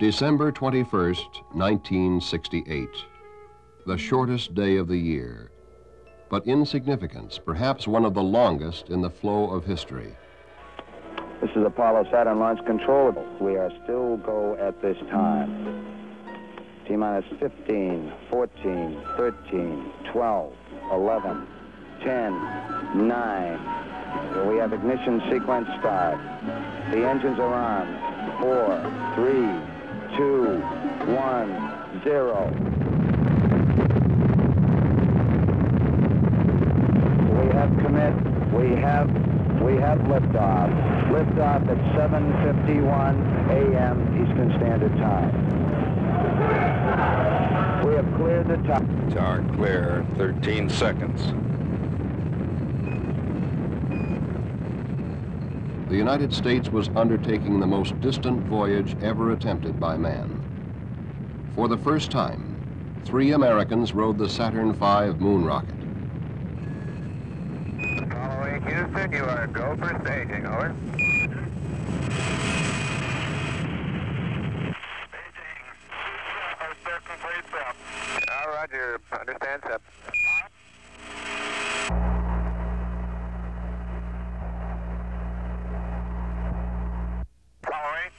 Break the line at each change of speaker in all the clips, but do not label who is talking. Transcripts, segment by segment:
December 21st, 1968. The shortest day of the year, but in significance, perhaps one of the longest in the flow of history.
This is Apollo Saturn Launch Control. We are still go at this time. T-minus 15, 14, 13, 12, 11, 10, 9. We have ignition sequence start. The engines are on. 4, 3, 2, 1, 0. We have commit. We have liftoff. Liftoff at 7:51 a.m. Eastern Standard Time. We have cleared the top.
Tower clear, 13 seconds.
The United States was undertaking the most distant voyage ever attempted by man. For the first time, 3 Americans rode the Saturn V moon rocket.
Following Houston, you are go for staging, over. Roger, understand, Sep. Apollo 8.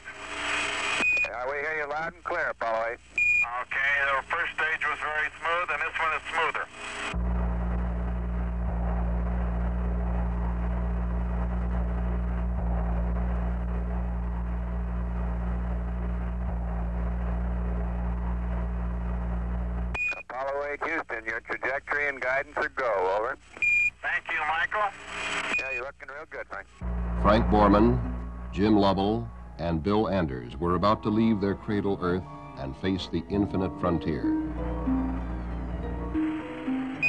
We hear you loud and clear, Apollo 8. Okay, the first stage was very smooth, and this one is smoother. Apollo 8 Houston, your trajectory and guidance are go, over. Thank you, Michael. Yeah, you're looking real good, Frank.
Frank Borman, Jim Lovell, and Bill Anders were about to leave their cradle Earth and face the infinite frontier.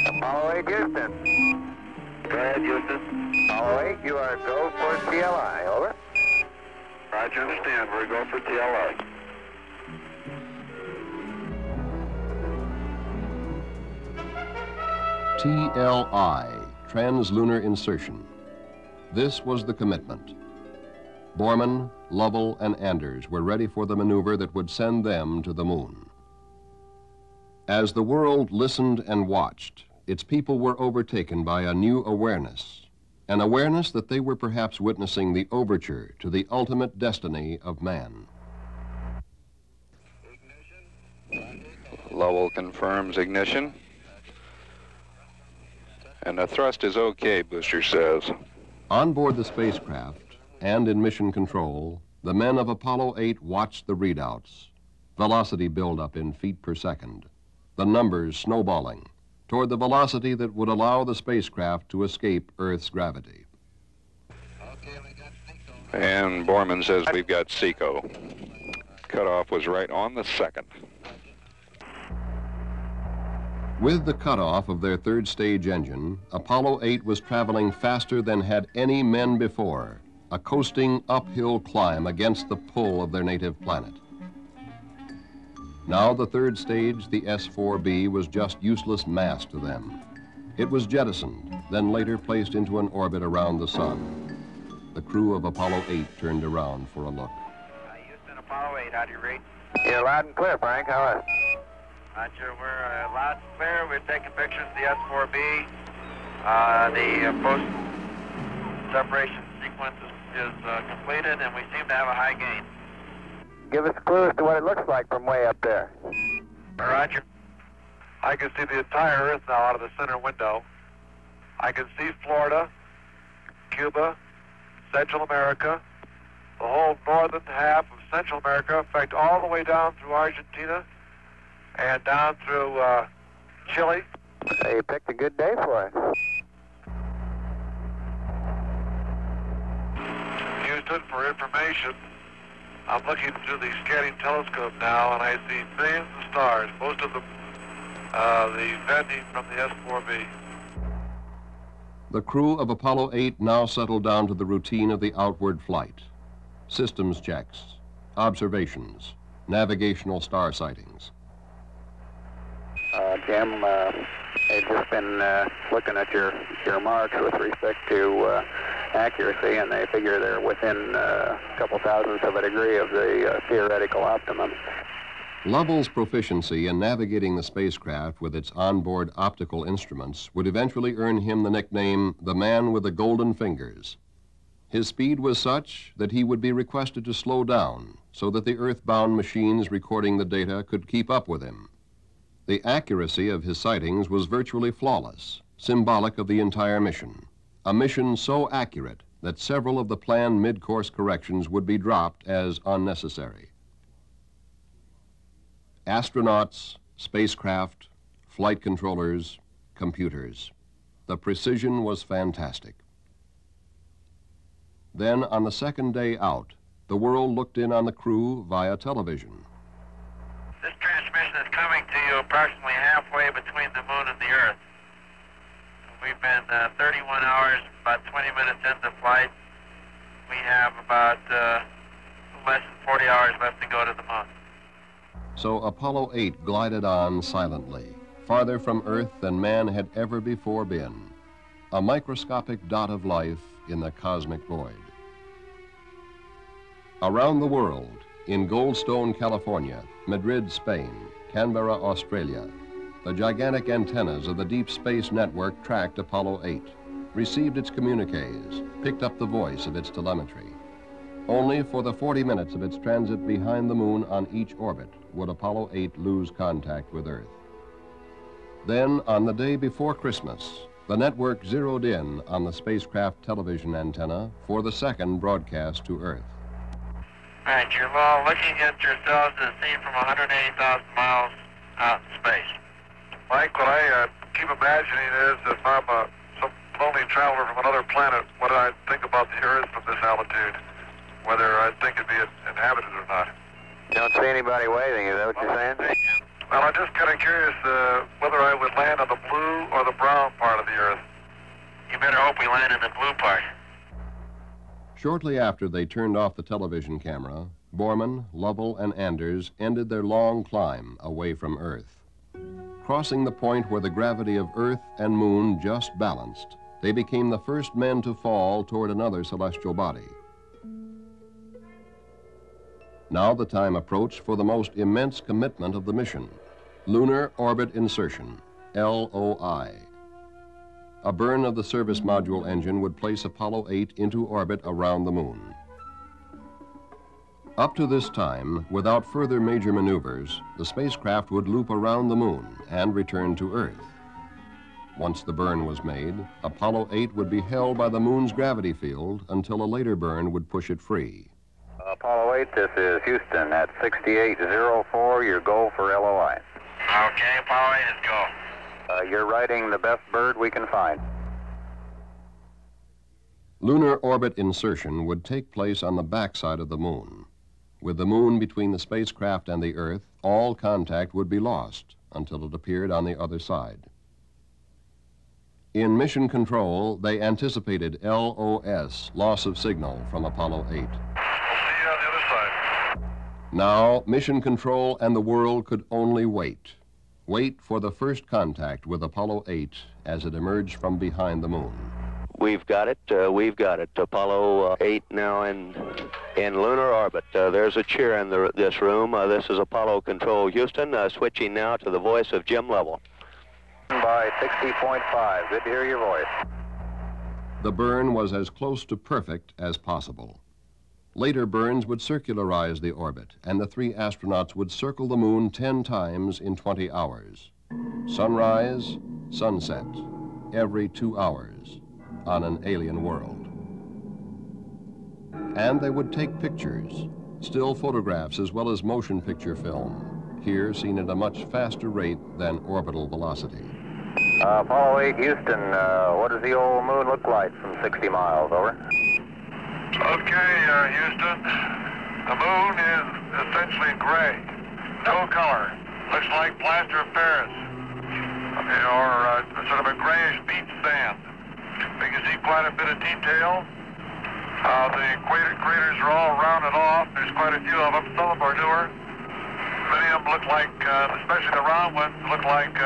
Apollo 8 Houston. Go ahead, Houston. Apollo 8, you are go for TLI, over. Roger, understand. We're go for TLI.
TLI, Translunar Insertion. This was the commitment. Borman, Lovell, and Anders were ready for the maneuver that would send them to the moon. As the world listened and watched, its people were overtaken by a new awareness, an awareness that they were perhaps witnessing the overture to the ultimate destiny of man.
Lovell confirms ignition. And the thrust is okay, Booster says.
On board the spacecraft and in mission control, the men of Apollo 8 watched the readouts. Velocity buildup in feet per second. The numbers snowballing toward the velocity that would allow the spacecraft to escape Earth's gravity.
And Borman says we've got SECO. Cutoff was right on the second.
With the cutoff of their third stage engine, Apollo 8 was traveling faster than had any men before, a coasting uphill climb against the pull of their native planet. Now the third stage, the S-4B, was just useless mass to them. It was jettisoned, then later placed into an orbit around the sun. The crew of Apollo 8 turned around for a look.
Houston, Apollo 8, how do you rate? You're loud and clear, Frank. How are you? Roger, we're loud and clear. We're taking pictures of the S-4B. The post-separation sequence is completed, and we seem to have a high gain. Give us a clue as to what it looks like from way up there. Roger. I can see the entire Earth now out of the center window. I can see Florida, Cuba, Central America, the whole northern half of Central America, in fact, all the way down through Argentina, and down through Chile. You picked a good day for it. Houston, for information, I'm looking through the scanning telescope now, and I see millions of stars, most of them the vending from the S-4B.
The crew of Apollo 8 now settled down to the routine of the outward flight. Systems checks, observations, navigational star sightings.
Jim, I've just been looking at your marks with respect to
accuracy, and they figure they're within a couple thousandths of a degree of the theoretical optimum.
Lovell's proficiency in navigating the spacecraft with its onboard optical instruments would eventually earn him the nickname the man with the golden fingers. His speed was such that he would be requested to slow down so that the earthbound machines recording the data could keep up with him. The accuracy of his sightings was virtually flawless, symbolic of the entire mission. A mission so accurate that several of the planned mid-course corrections would be dropped as unnecessary. Astronauts, spacecraft, flight controllers, computers. The precision was fantastic. Then, on the second day out, the world looked in on the crew via television.
This transmission is coming to you approximately halfway between the moon and the Earth. We've been 31 hours, about 20 minutes into flight. We have about less than 40 hours left to go to the moon.
So Apollo 8 glided on silently, farther from Earth than man had ever before been, a microscopic dot of life in the cosmic void. Around the world, in Goldstone, California, Madrid, Spain, Canberra, Australia, the gigantic antennas of the Deep Space Network tracked Apollo 8, received its communiques, picked up the voice of its telemetry. Only for the 40 minutes of its transit behind the moon on each orbit would Apollo 8 lose contact with Earth. Then, on the day before Christmas, the network zeroed in on the spacecraft television antenna for the second broadcast to Earth.
All right, you're all looking at yourselves as seen from 180,000 miles out in space.
Mike, what I keep imagining is if I'm some lonely traveler from another planet, what I think about the Earth from this altitude, whether I think it'd be inhabited or not.
You don't see anybody waving, is that what you're saying?
Well, I'm just kind of curious whether I would land on the blue or the brown part of the Earth.
You better hope we land in the blue part.
Shortly after they turned off the television camera, Borman, Lovell, and Anders ended their long climb away from Earth. Crossing the point where the gravity of Earth and Moon just balanced, they became the first men to fall toward another celestial body. Now the time approached for the most immense commitment of the mission, Lunar Orbit Insertion, LOI. A burn of the service module engine would place Apollo 8 into orbit around the moon. Up to this time, without further major maneuvers, the spacecraft would loop around the moon and return to Earth. Once the burn was made, Apollo 8 would be held by the moon's gravity field until a later burn would push it free.
Apollo 8, this is Houston at 6804, your goal for LOI.
Okay, Apollo 8 is go.
You're riding the best bird we can find.
Lunar orbit insertion would take place on the backside of the moon. With the moon between the spacecraft and the Earth, all contact would be lost until it appeared on the other side. In mission control, they anticipated LOS, loss of signal, from Apollo 8.
We'll see you on the other side.
Now, mission control and the world could only wait. Wait for the first contact with Apollo 8 as it emerged from behind the moon.
We've got it. Apollo 8 now in lunar orbit. There's a cheer in this room. This is Apollo Control Houston, switching now to the voice of Jim Lovell.
By 60.5. Good to hear your voice.
The burn was as close to perfect as possible. Later burns would circularize the orbit, and the three astronauts would circle the moon 10 times in 20 hours. Sunrise, sunset, every 2 hours on an alien world. And they would take pictures, still photographs as well as motion picture film, here seen at a much faster rate than orbital velocity.
Apollo 8, Houston, what does the old moon look like from 60 miles, over?
Okay, Houston. The moon is essentially gray. No color. Looks like plaster of Paris. Or sort of a grayish beach sand. We can see quite a bit of detail. The craters are all rounded off. There's quite a few of them. Some of them are newer. Many of them look like, especially the round ones, look like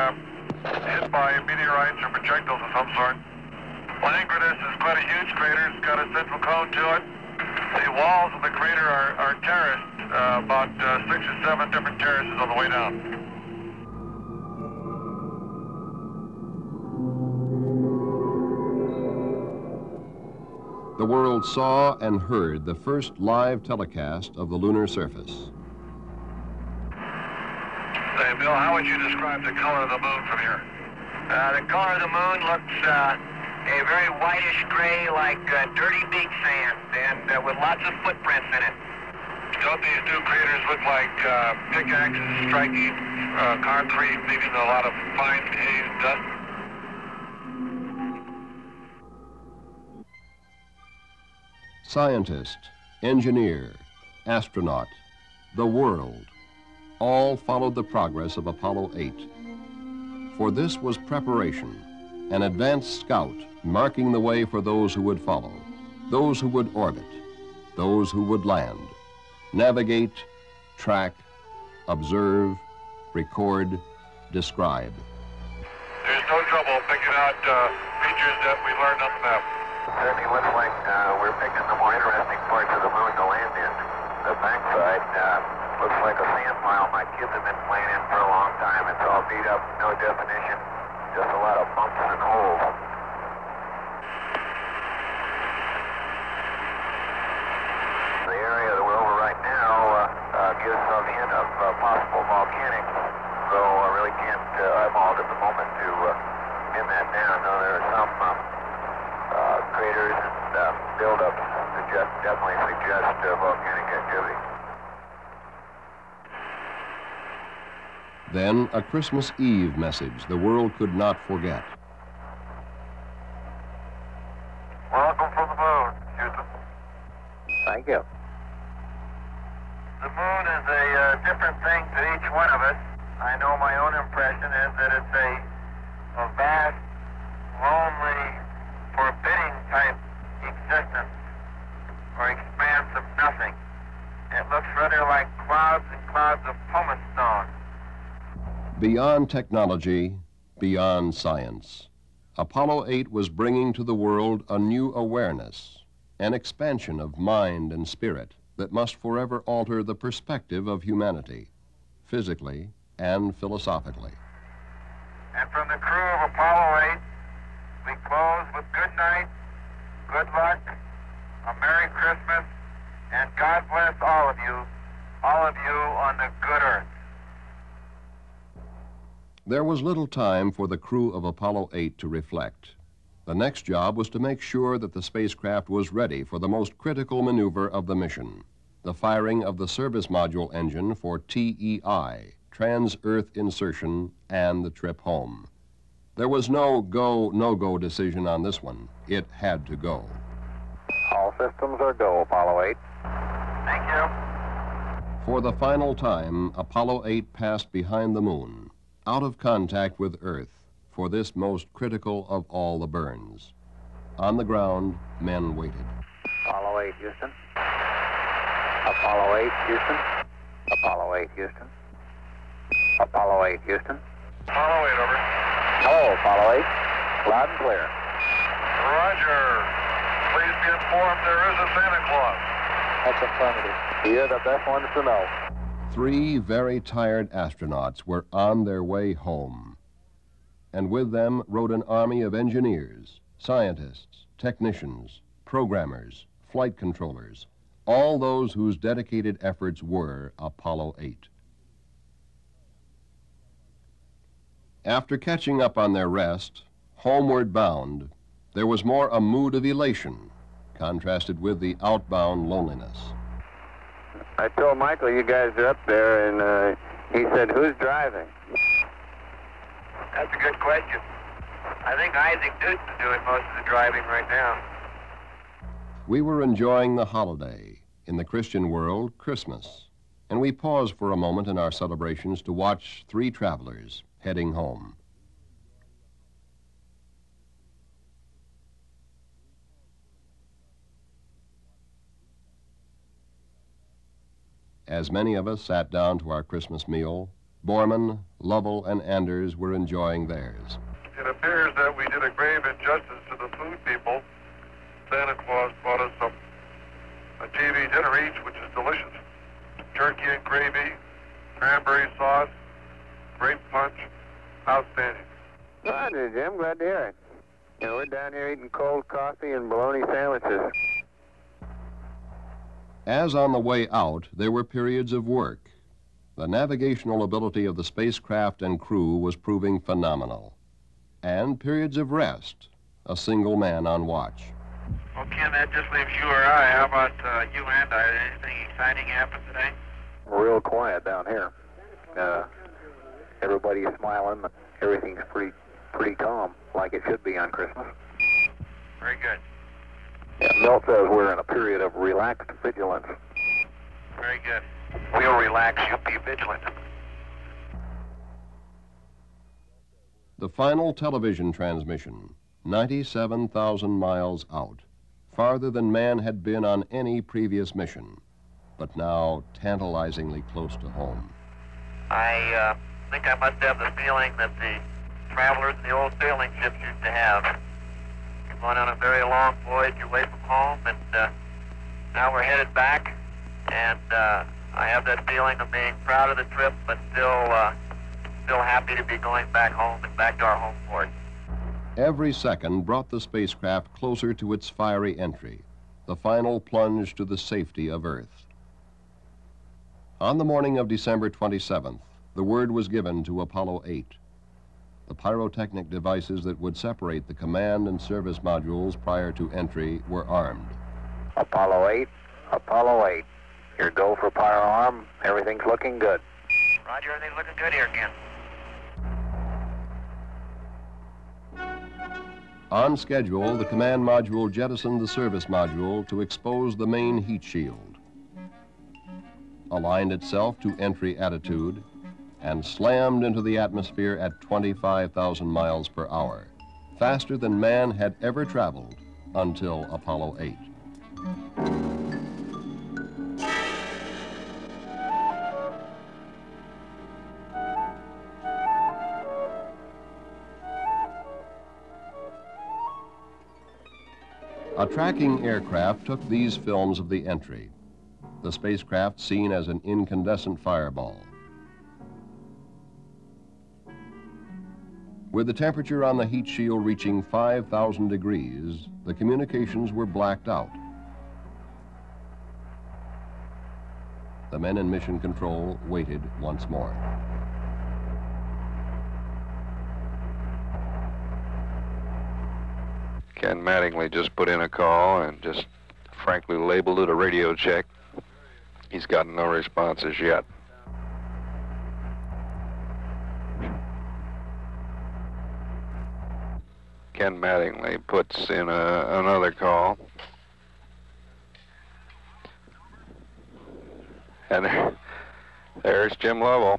hit by meteorites or projectiles of some sort. Langrenus is quite a huge crater. It's got a central cone to it. The walls of the crater are terraced, about 6 or 7 different terraces on the way down.
The world saw and heard the first live telecast of the lunar surface.
Say, Bill, how would you describe the color of the moon from here?
The color of the moon looks a very whitish gray, like dirty beach sand, and with lots of footprints in it.
Don't these new craters look like pickaxes striking concrete, leaving a lot of fine haze dust?
Scientist, engineer, astronaut, the world, all followed the progress of Apollo 8. For this was preparation, an advanced scout marking the way for those who would follow, those who would orbit, those who would land, navigate, track, observe, record, describe.
There's no trouble picking out features that we learned on the map.
Certainly looks like we're picking the more interesting parts of the moon to land in. The backside looks like a sand pile my kids have been playing in for a long time. It's all beat up, no definition, just a lot of bumps and holes. The area that we're over right now gives a hint of possible volcanic, though I really can't eyeball it at the moment to pin that down. Though there are some craters and buildups that definitely suggest volcanic activity.
Then a Christmas Eve message the world could not forget.
Welcome from the moon, Houston.
Thank you.
The moon is a different thing to each one of us. I know my own impression is that it's a vast, lonely, forbidding type existence or expanse of nothing. It looks rather like clouds and clouds of pumice stone.
Beyond technology, beyond science, Apollo 8 was bringing to the world a new awareness, an expansion of mind and spirit that must forever alter the perspective of humanity, physically and philosophically.
And from the crew of Apollo 8, we close with good night, good luck, a Merry Christmas, and God bless all of you on the good earth.
There was little time for the crew of Apollo 8 to reflect. The next job was to make sure that the spacecraft was ready for the most critical maneuver of the mission, the firing of the service module engine for TEI, trans-Earth insertion, and the trip home. There was no go, no-go decision on this one. It had to go.
All systems are go, Apollo 8.
Thank you.
For the final time, Apollo 8 passed behind the moon, out of contact with Earth, for this most critical of all the burns. On the ground, men waited.
Apollo 8, Houston. Apollo 8, Houston. Apollo 8, Houston. Apollo 8, Houston.
Apollo 8, over.
Hello, Apollo 8. Loud and clear.
Roger. Please be informed there is a Santa Claus.
That's affirmative. You're the best ones to know.
3 very tired astronauts were on their way home. And with them rode an army of engineers, scientists, technicians, programmers, flight controllers, all those whose dedicated efforts were Apollo 8. After catching up on their rest, homeward bound, there was more a mood of elation, contrasted with the outbound loneliness.
I told Michael you guys are up there, and he said, who's driving?
That's a good question. I think Isaac Newton's doing most of the driving right now.
We were enjoying the holiday, in the Christian world, Christmas, and we paused for a moment in our celebrations to watch 3 travelers heading home. As many of us sat down to our Christmas meal, Borman, Lovell, and Anders were enjoying theirs.
It appears that we did a grave injustice to the food people Santa Claus bought us a TV dinner each, which is delicious. Turkey and gravy, cranberry sauce, grape punch, outstanding.
Roger, Jim. Glad to hear it. You know, we're down here eating cold coffee and bologna sandwiches.
As on the way out, there were periods of work. The navigational ability of the spacecraft and crew was proving phenomenal. And periods of rest, a single man on watch.
Well, Ken, that just leaves you or I. How about you and I? Anything exciting happen today?
Real quiet down here. Everybody's smiling. Everything's pretty calm, like it should be on Christmas.
Very good.
Yeah, Milt says we're in a period of relaxed vigilance.
Very good. We'll relax, you be vigilant.
The final television transmission, 97,000 miles out, farther than man had been on any previous mission, but now tantalizingly close to home.
I think I must have the feeling that the travelers in the old sailing ships used to have. We've gone on a very long voyage away from home, and now we're headed back, and I have that feeling of being proud of the trip, but still happy to be going back home and back to our home port.
Every second brought the spacecraft closer to its fiery entry, the final plunge to the safety of Earth. On the morning of December 27th, the word was given to Apollo 8. The pyrotechnic devices that would separate the command and service modules prior to entry were armed.
Apollo 8, Apollo 8. Your go for pyro arm. Everything's looking good.
Roger, everything's looking good here, Ken.
On schedule, the command module jettisoned the service module to expose the main heat shield, aligned itself to entry attitude, and slammed into the atmosphere at 25,000 miles per hour, faster than man had ever traveled until Apollo 8. A tracking aircraft took these films of the entry, the spacecraft seen as an incandescent fireball. With the temperature on the heat shield reaching 5,000 degrees, the communications were blacked out. The men in mission control waited once more.
Ken Mattingly just put in a call and just frankly labeled it a radio check. He's gotten no responses yet. Ken Mattingly puts in another call. And there's Jim Lovell.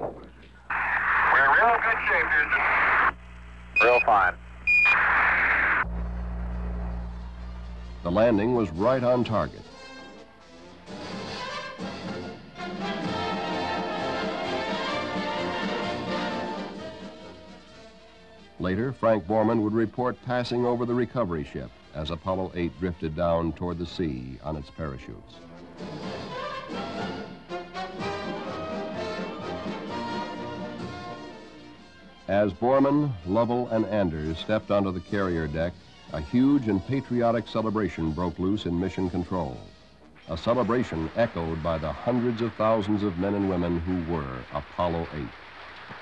We're in real good shape, Houston.
Real fine.
The landing was right on target. Later, Frank Borman would report passing over the recovery ship as Apollo 8 drifted down toward the sea on its parachutes. As Borman, Lovell, and Anders stepped onto the carrier deck, a huge and patriotic celebration broke loose in Mission Control. A celebration echoed by the hundreds of thousands of men and women who were Apollo 8.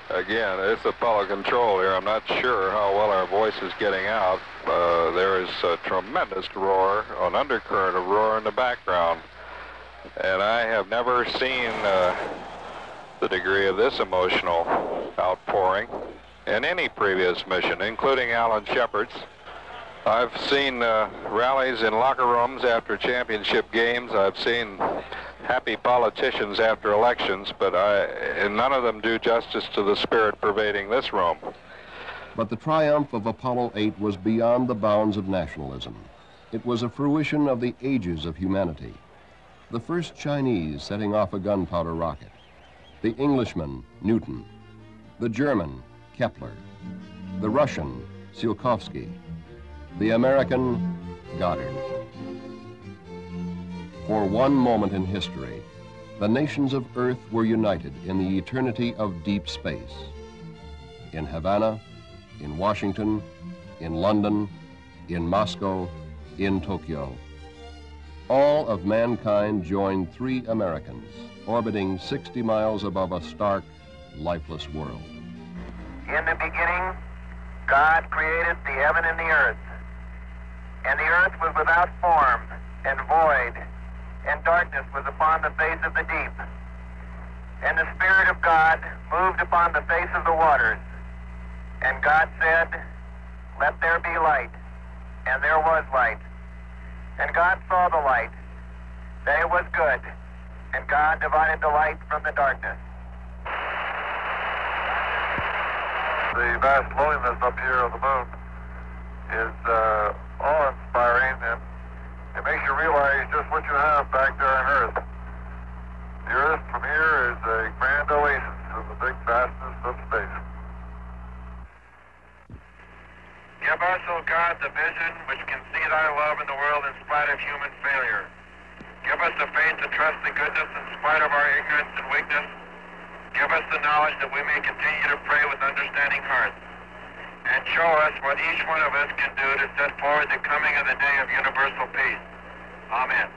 Again, it's Apollo Control here. I'm not sure how well our voice is getting out. There is a tremendous roar, an undercurrent of roar in the background. And I have never seen the degree of this emotional outpouring in any previous mission, including Alan Shepard's. I've seen rallies in locker rooms after championship games. I've seen happy politicians after elections, but none of them do justice to the spirit pervading this room.
But the triumph of Apollo 8 was beyond the bounds of nationalism. It was a fruition of the ages of humanity. The first Chinese setting off a gunpowder rocket, the Englishman, Newton, the German, Kepler, the Russian, Tsiolkovsky, the American, Goddard. For one moment in history, the nations of Earth were united in the eternity of deep space. In Havana, in Washington, in London, in Moscow, in Tokyo. All of mankind joined 3 Americans, orbiting 60 miles above a stark, lifeless world.
In the beginning, God created the heaven and the earth. And the earth was without form and void, and darkness was upon the face of the deep. And the Spirit of God moved upon the face of the waters. And God said, "Let there be light." And there was light. And God saw the light, that it was good. And God divided the light from the darkness.
The vast loneliness up here on the moon is awe-inspiring, and it makes you realize just what you have back there on Earth. The Earth from here is a grand oasis in the big vastness of space.
Give us, O God, the vision which can see thy love in the world in spite of human failure. Give us the faith to trust the goodness in spite of our ignorance and weakness. Give us the knowledge that we may continue to pray with understanding hearts. And show us what each one of us can do to set forward the coming of the day of universal peace. Amen.